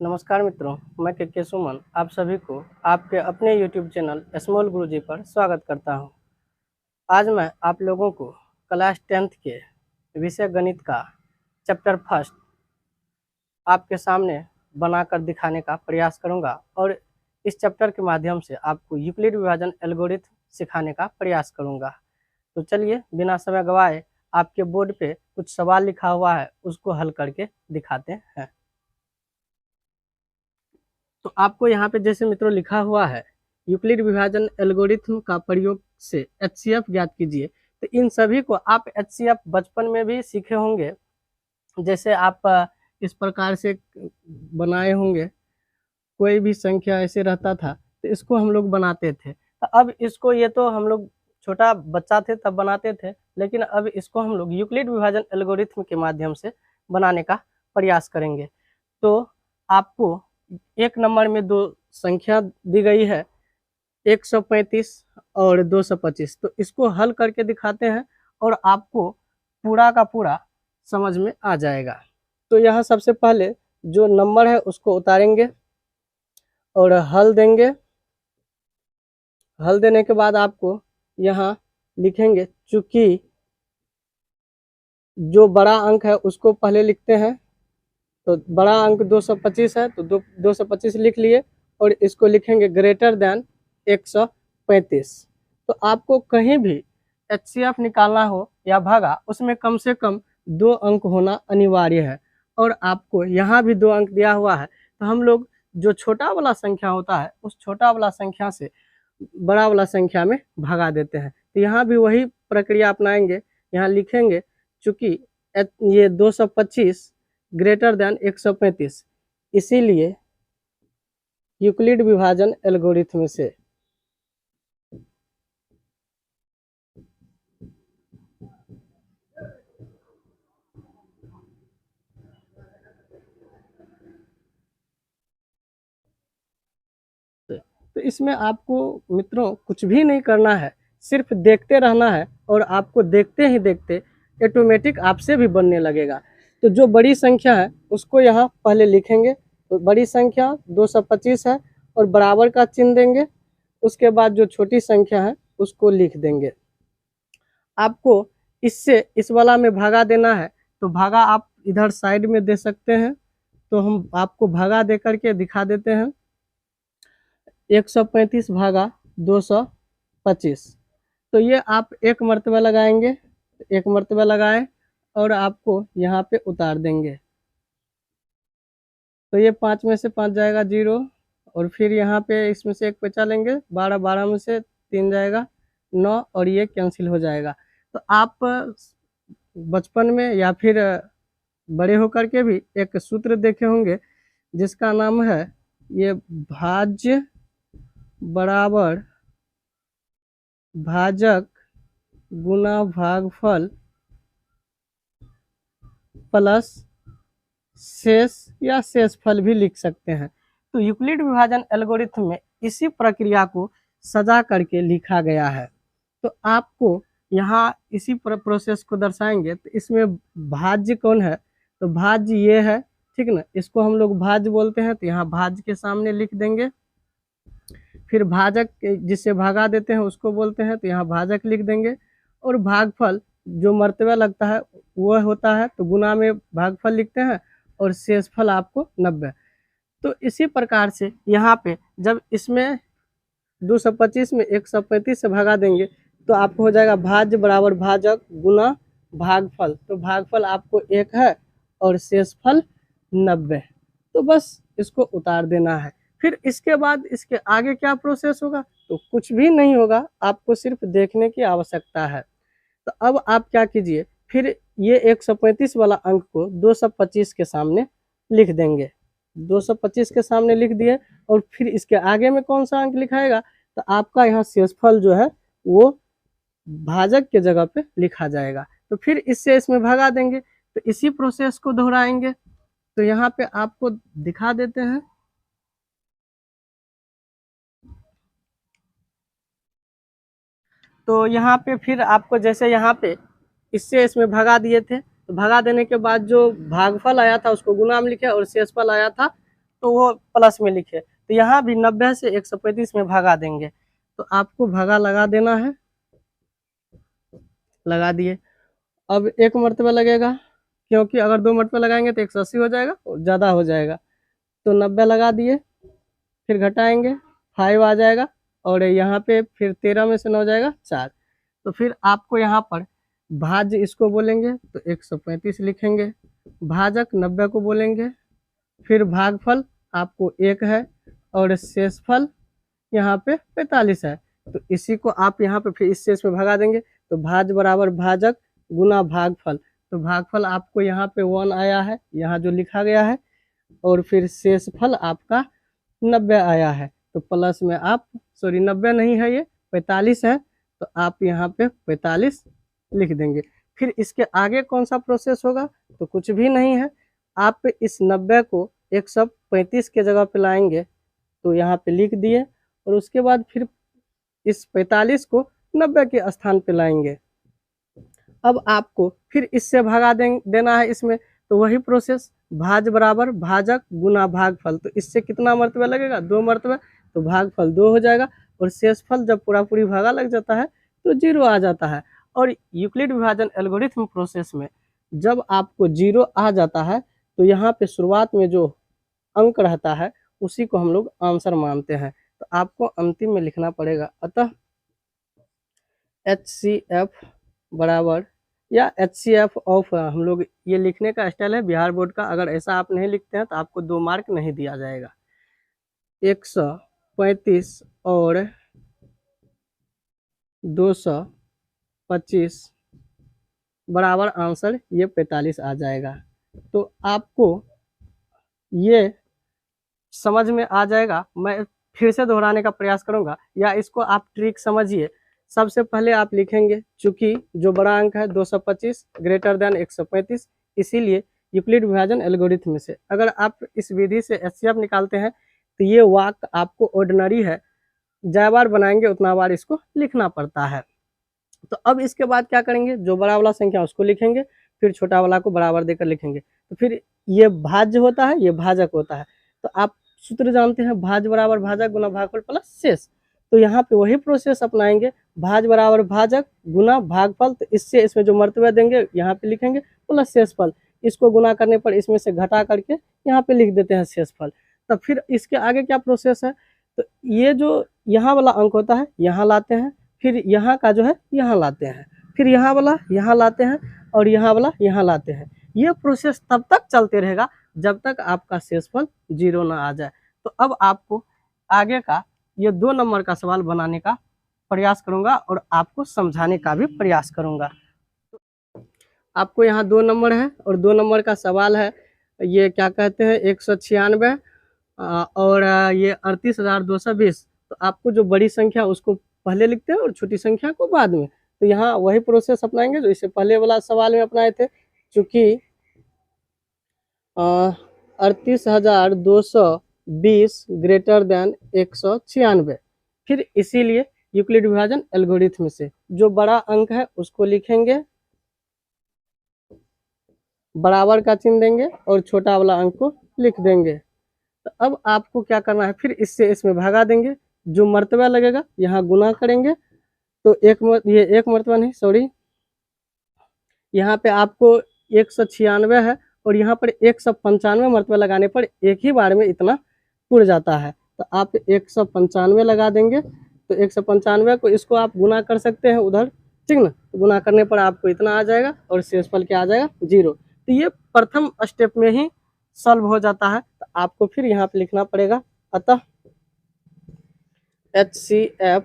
नमस्कार मित्रों, मैं के सुमन आप सभी को आपके अपने YouTube चैनल स्मॉल गुरुजी पर स्वागत करता हूं। आज मैं आप लोगों को क्लास 10th के विषय गणित का चैप्टर फर्स्ट आपके सामने बनाकर दिखाने का प्रयास करूंगा और इस चैप्टर के माध्यम से आपको यूक्लिड विभाजन एल्गोरिथम सिखाने का प्रयास करूंगा। तो चलिए बिना समय गवाए आपके बोर्ड पे कुछ सवाल लिखा हुआ है, उसको हल करके दिखाते हैं। तो आपको यहाँ पे जैसे मित्रों लिखा हुआ है, यूक्लिड विभाजन एल्गोरिथम का प्रयोग से HCF ज्ञात कीजिए। तो इन सभी को आप HCF बचपन में भी सीखे होंगे, जैसे आप इस प्रकार से बनाए होंगे। कोई भी संख्या ऐसे रहता था तो इसको हम लोग बनाते थे। तो अब इसको, ये तो हम लोग छोटा बच्चा थे तब बनाते थे, लेकिन अब इसको हम लोग यूक्लिड विभाजन एल्गोरिथम के माध्यम से बनाने का प्रयास करेंगे। तो आपको एक नंबर में दो संख्या दी गई है, 135 और 225। तो इसको हल करके दिखाते हैं और आपको पूरा का पूरा समझ में आ जाएगा। तो यहाँ सबसे पहले जो नंबर है उसको उतारेंगे और हल देंगे। हल देने के बाद आपको यहाँ लिखेंगे, चूंकि जो बड़ा अंक है उसको पहले लिखते हैं। तो बड़ा अंक 225 है तो 225 लिख लिए और इसको लिखेंगे ग्रेटर देन 135। तो आपको कहीं भी HCF निकालना हो या भागा, उसमें कम से कम 2 अंक होना अनिवार्य है। और आपको यहाँ भी 2 अंक दिया हुआ है, तो हम लोग जो छोटा वाला संख्या होता है उस छोटा वाला संख्या से बड़ा वाला संख्या में भगा देते हैं। तो यहाँ भी वही प्रक्रिया अपनाएंगे। यहाँ लिखेंगे चूंकि ये 225 ग्रेटर देन 135, इसीलिए यूक्लिड विभाजन एल्गोरिथम से तो इसमें आपको मित्रों कुछ भी नहीं करना है, सिर्फ देखते रहना है और आपको देखते ही देखते ऑटोमेटिक आपसे भी बनने लगेगा। तो जो बड़ी संख्या है उसको यहाँ पहले लिखेंगे। तो बड़ी संख्या 225 है और बराबर का चिन्ह देंगे। उसके बाद जो छोटी संख्या है उसको लिख देंगे। आपको इससे इस वाला में भागा देना है, तो भागा आप इधर साइड में दे सकते हैं। तो हम आपको भागा दे करके दिखा देते हैं। 135 भागा 225। तो ये आप एक मर्तबा लगाएंगे, एक मर्तबा लगाएं और आपको यहाँ पे उतार देंगे। तो ये 5 में से 5 जाएगा 0, और फिर यहाँ पे इसमें से एक बचा लेंगे, 12, 12 में से 3 जाएगा 9, और ये कैंसिल हो जाएगा। तो आप बचपन में या फिर बड़े होकर के भी एक सूत्र देखे होंगे जिसका नाम है ये भाज्य बराबर भाजक गुना भागफल प्लस शेष या शेषफल भी लिख सकते हैं। तो यूक्लिड विभाजन एल्गोरिथम में इसी प्रक्रिया को सजा करके लिखा गया है। तो आपको यहाँ इसी प्रोसेस को दर्शाएंगे। तो इसमें भाज्य कौन है, तो भाज्य ये है, ठीक ना। इसको हम लोग भाज्य बोलते हैं, तो यहाँ भाज्य के सामने लिख देंगे। फिर भाजक जिससे भागा देते हैं उसको बोलते हैं, तो यहाँ भाजक लिख देंगे। और भागफल जो मर्तबा लगता है वो होता है, तो गुना में भागफल लिखते हैं और शेषफल आपको 90। तो इसी प्रकार से यहाँ पे जब इसमें 225 में 135 से भागा देंगे तो आपको हो जाएगा भाज्य बराबर भाजक गुना भागफल। तो भागफल आपको 1 है और शेषफल 90। तो बस इसको उतार देना है। फिर इसके बाद इसके आगे क्या प्रोसेस होगा, तो कुछ भी नहीं होगा, आपको सिर्फ देखने की आवश्यकता है। तो अब आप क्या कीजिए, फिर ये 135 वाला अंक को 225 के सामने लिख देंगे। 225 के सामने लिख दिए और फिर इसके आगे में कौन सा अंक लिखाएगा, तो आपका यहाँ शेषफल जो है वो भाजक के जगह पे लिखा जाएगा। तो फिर इससे इसमें भगा देंगे। तो इसी प्रोसेस को दोहराएंगे। तो यहाँ पे आपको दिखा देते हैं। तो यहाँ पे फिर आपको जैसे यहाँ पे इससे इसमें भगा दिए थे, तो भगा देने के बाद जो भागफल आया था उसको गुना में लिखे और शेषफल आया था तो वो प्लस में लिखे। तो यहाँ भी 90 से 135 में भागा देंगे, तो आपको भागा लगा देना है, लगा दिए। अब एक मरतबा लगेगा, क्योंकि अगर 2 मरतबा लगाएंगे तो 180 हो जाएगा, ज़्यादा हो जाएगा। तो 90 लगा दिए, फिर घटाएंगे 5 आ जाएगा, और यहाँ पे फिर 13 में से 9 जाएगा 4। तो फिर आपको यहाँ पर भाज्य इसको बोलेंगे तो 135 लिखेंगे, भाजक 90 को बोलेंगे, फिर भागफल आपको 1 है, और शेषफल यहाँ पे 45 है। तो इसी को आप यहाँ पे फिर इस शेष में भगा देंगे, तो भाज बराबर भाजक गुना भागफल। तो भागफल आपको यहाँ पे 1 आया है, यहाँ जो लिखा गया है, और फिर शेषफल आपका 90 आया है। तो प्लस में आप 90 नहीं है, ये 45 है, तो आप यहाँ पे 45 लिख देंगे। फिर इसके आगे कौन सा प्रोसेस होगा, तो कुछ भी नहीं है, आप इस 90 को 135 के जगह पे लाएंगे, तो यहाँ पे लिख दिए, और उसके बाद फिर इस 45 को 90 के स्थान पे लाएंगे। अब आपको फिर इससे भगा देना है इसमें, तो वही प्रोसेस, भाज बराबर भाजक गुना भागफल। तो इससे कितना मरतबा लगेगा, 2 मरतबा, तो भागफल 2 हो जाएगा, और शेषफल जब पूरा पूरी भागा लग जाता है तो 0 आ जाता है। और यूक्लिड विभाजन एल्गोरिथम प्रोसेस में जब आपको 0 आ जाता है, तो यहाँ पे शुरुआत में जो अंक रहता है उसी को हम लोग आंसर मानते हैं। तो आपको अंतिम में लिखना पड़ेगा, अतः HCF बराबर, या HCF ऑफ, हम लोग ये लिखने का स्टाइल है बिहार बोर्ड का, अगर ऐसा आप नहीं लिखते हैं तो आपको 2 मार्क नहीं दिया जाएगा। 135 और 225 बराबर आंसर ये 45 आ जाएगा। तो आपको ये समझ में आ जाएगा। मैं फिर से दोहराने का प्रयास करूंगा, या इसको आप ट्रिक समझिए। सबसे पहले आप लिखेंगे, चूंकि जो बड़ा अंक है 225 ग्रेटर देन 135, इसीलिए यूक्लिड विभाजन एल्गोरिथम से अगर आप इस विधि से HCF निकालते हैं तो ये वाक्य आपको ऑर्डिनरी है, जय बार बनाएंगे उतना बार इसको लिखना पड़ता है। तो अब इसके बाद क्या करेंगे, जो बड़ा वाला संख्या उसको लिखेंगे, फिर छोटा वाला को बराबर देकर लिखेंगे। तो फिर ये भाज्य होता है, ये भाजक होता है। तो आप सूत्र जानते हैं, भाज बराबर भाजक गुना भागफल प्लस शेष। तो यहाँ पे वही प्रोसेस अपनाएंगे, भाज बराबर भाजक गुना भागफल। तो इससे इसमें जो मर्तबा देंगे यहाँ पे लिखेंगे प्लस शेषफल, इसको गुना करने पर इसमें से घटा करके यहाँ पे लिख देते हैं शेषफल। तब फिर इसके आगे क्या प्रोसेस है, तो ये जो यहाँ वाला अंक होता है यहाँ लाते हैं, फिर यहाँ का जो है यहाँ लाते हैं, फिर यहाँ वाला यहाँ लाते हैं, और यहाँ वाला यहाँ लाते हैं। ये प्रोसेस तब तक चलते रहेगा जब तक आपका शेषफल 0 ना आ जाए। तो अब आपको आगे का ये 2 नंबर का सवाल बनाने का प्रयास करूंगा और आपको समझाने का भी प्रयास करूंगा। आपको यहाँ 2 नंबर है और 2 नंबर का सवाल है, ये क्या कहते हैं 196 और ये 38,220। तो आपको जो बड़ी संख्या उसको पहले लिखते हैं और छोटी संख्या को बाद में। तो यहाँ वही प्रोसेस अपनाएंगे जो इससे पहले वाला सवाल में अपनाए थे। चूंकि 38,220 ग्रेटर देन 196, फिर इसीलिए यूक्लिड विभाजन एल्गोरिथम से जो बड़ा अंक है उसको लिखेंगे, बराबर का चिन्ह देंगे और छोटा वाला अंक को लिख देंगे। तो अब आपको क्या करना है, फिर इससे इसमें भागा देंगे, जो मर्तबा लगेगा यहाँ गुना करेंगे। तो ये एक मर्तबा नहीं, सॉरी, यहाँ पे आपको 196 है और यहाँ पर 195 मर्तबा लगाने पर एक ही बार में इतना पुर जाता है। तो आप 195 लगा देंगे। तो 195 को इसको आप गुना कर सकते हैं उधर, ठीक ना। तो गुना करने पर आपको इतना आ जाएगा और शेषफल क्या आ जाएगा 0। तो ये प्रथम स्टेप में ही सॉल्व हो जाता है। तो आपको फिर यहाँ पे लिखना पड़ेगा, अतः HCF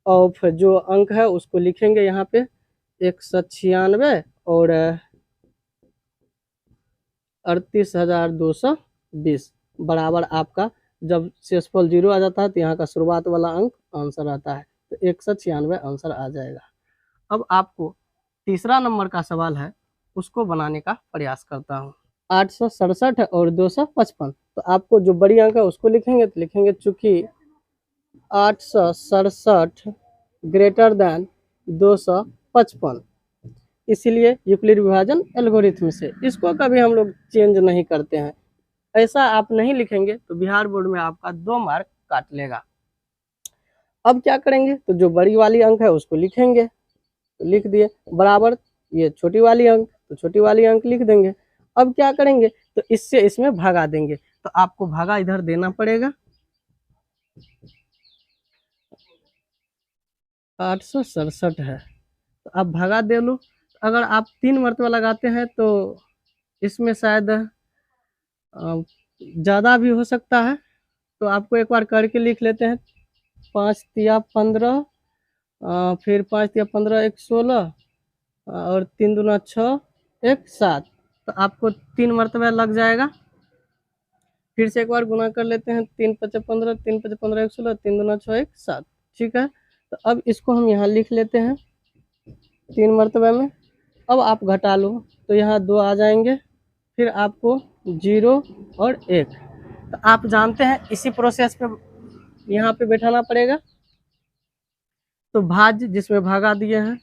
ऑफ जो अंक है उसको लिखेंगे यहाँ पे 196 और 38,220 बराबर आपका, जब शेषफल 0 आ जाता है तो यहाँ का शुरुआत वाला अंक आंसर आता है। तो 196 आंसर आ जाएगा। अब आपको तीसरा नंबर का सवाल है, उसको बनाने का प्रयास करता हूँ। 867 और 255। तो आपको जो बड़ी अंक है उसको लिखेंगे, तो लिखेंगे चूंकि 867 ग्रेटर देन 255, इसीलिए यूक्लिड विभाजन एल्गोरिथम से इसको कभी हम लोग चेंज नहीं करते हैं। ऐसा आप नहीं लिखेंगे तो बिहार बोर्ड में आपका 2 मार्क काट लेगा। अब क्या करेंगे, तो जो बड़ी वाली अंक है उसको लिखेंगे, तो लिख दिए, बराबर ये छोटी वाली अंक, तो छोटी वाली अंक लिख देंगे। अब क्या करेंगे, तो इससे इसमें भगा देंगे, तो आपको भगा इधर देना पड़ेगा। 867 है, तो आप भगा दे लो। अगर आप 3 मरतबा लगाते हैं तो इसमें शायद ज़्यादा भी हो सकता है, तो आपको एक बार करके लिख लेते हैं। 5 तिया 15, फिर 5 तिया 15 1 16, और 3 दूना 6 1 7, तो आपको 3 मरतबा लग जाएगा। फिर से एक बार गुना कर लेते हैं, 3 5 15, 3 5 15 1 16, 3 दूना 6 1 7, ठीक है। तो अब इसको हम यहाँ लिख लेते हैं 3 मरतबे में। अब आप घटा लो, तो यहाँ 2 आ जाएंगे, फिर आपको 0 और 1, तो आप जानते हैं इसी प्रोसेस पे यहाँ पे बैठाना पड़ेगा। तो भाज्य जिसमें भागा दिए हैं,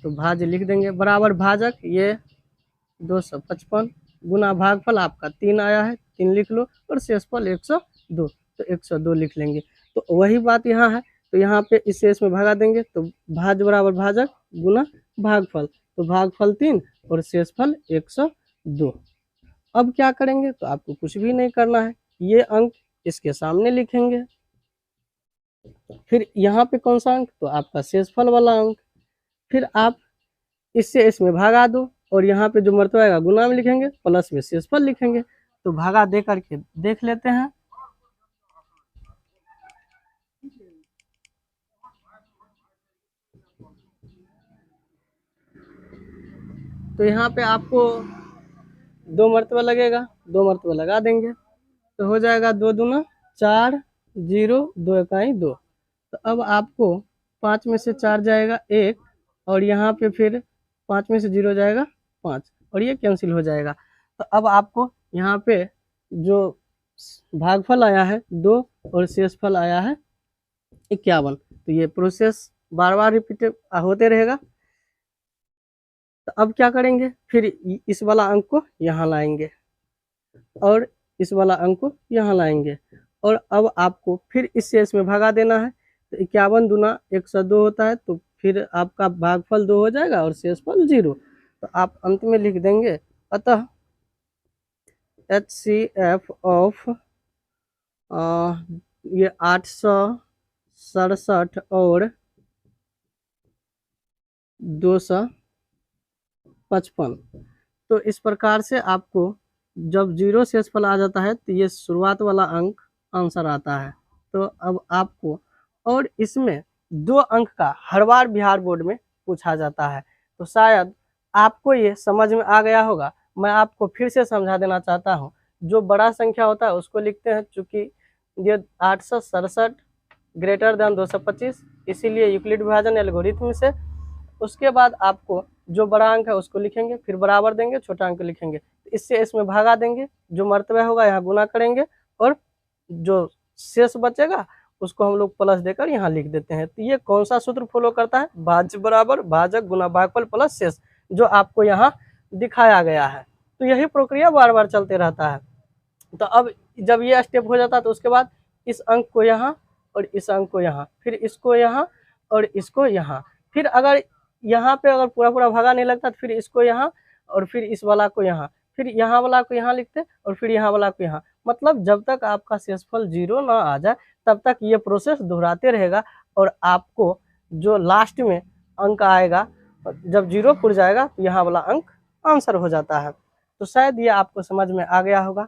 तो भाज्य लिख देंगे, बराबर भाजक ये 255 गुना भागफल आपका 3 आया है, 3 लिख लो, और शेषफल 102, तो 102 लिख लेंगे। तो वही बात यहाँ है, तो यहाँ पे इसे इसमें भगा देंगे, तो भाज्य बराबर भाजक गुना भागफल, तो भागफल 3 और शेषफल 102। अब क्या करेंगे, तो आपको कुछ भी नहीं करना है, ये अंक इसके सामने लिखेंगे, फिर यहाँ पे कौन सा अंक, तो आपका शेषफल वाला अंक, फिर आप इससे इसमें भागा दो, और यहाँ पे जो मरतबा आएगा गुना में लिखेंगे, प्लस में शेषफल लिखेंगे। तो भागा दे करके देख लेते हैं। तो यहाँ पे आपको 2 मरतबा लगेगा, 2 मरतबा लगा देंगे, तो हो जाएगा 2 दूना 4, 0 2 इकाई 2। तो अब आपको 5 में से 4 जाएगा 1, और यहाँ पे फिर 5 में से 0 जाएगा 5, और ये कैंसिल हो जाएगा। तो अब आपको यहाँ पे जो भागफल आया है 2 और शेषफल आया है 51, तो ये प्रोसेस बार बार रिपीट होते रहेगा। तो अब क्या करेंगे, फिर इस वाला अंक को यहाँ लाएंगे, और इस वाला अंक को यहाँ लाएंगे, और अब आपको फिर इससे इसमें भगा देना है। तो 51 दूना 102 होता है, तो फिर आपका भागफल 2 हो जाएगा और शेषफल 0। तो आप अंत में लिख देंगे, अतः HCF ऑफ ये 867 और 255। तो इस प्रकार से आपको जब 0 शेषफल आ जाता है, तो ये शुरुआत वाला अंक आंसर आता है। तो अब आपको, और इसमें 2 अंक का हर बार बिहार बोर्ड में पूछा जाता है, तो शायद आपको ये समझ में आ गया होगा। मैं आपको फिर से समझा देना चाहता हूँ, जो बड़ा संख्या होता है उसको लिखते हैं, चूँकि ये 867 ग्रेटर देन 225, इसीलिए यूक्लिड विभाजन एल्गोरिथम से। उसके बाद आपको जो बड़ा अंक है उसको लिखेंगे, फिर बराबर देंगे, छोटा अंक लिखेंगे, तो इससे इसमें भागा देंगे, जो मर्तबा होगा यहाँ गुना करेंगे, और जो शेष बचेगा उसको हम लोग प्लस देकर यहाँ लिख देते हैं। तो ये कौन सा सूत्र फॉलो करता है, भाज्य बराबर भाजक गुना भागफल प्लस शेष, जो आपको यहाँ दिखाया गया है। तो यही प्रक्रिया बार बार चलते रहता है। तो अब जब ये स्टेप हो जाता है, तो उसके बाद इस अंक को यहाँ, और इस अंक को यहाँ, फिर इसको यहाँ, और इसको यहाँ, फिर अगर यहाँ पे अगर पूरा पूरा भागा नहीं लगता, तो फिर इसको यहाँ, और फिर इस वाला को यहाँ, फिर यहाँ वाला को यहाँ लिखते, और फिर यहाँ वाला को यहाँ। मतलब जब तक आपका शेषफल 0 ना आ जाए, तब तक ये प्रोसेस दोहराते रहेगा, और आपको जो लास्ट में अंक आएगा, जब 0 पुर जाएगा, तो यहाँ वाला अंक आंसर हो जाता है। तो शायद ये आपको समझ में आ गया होगा।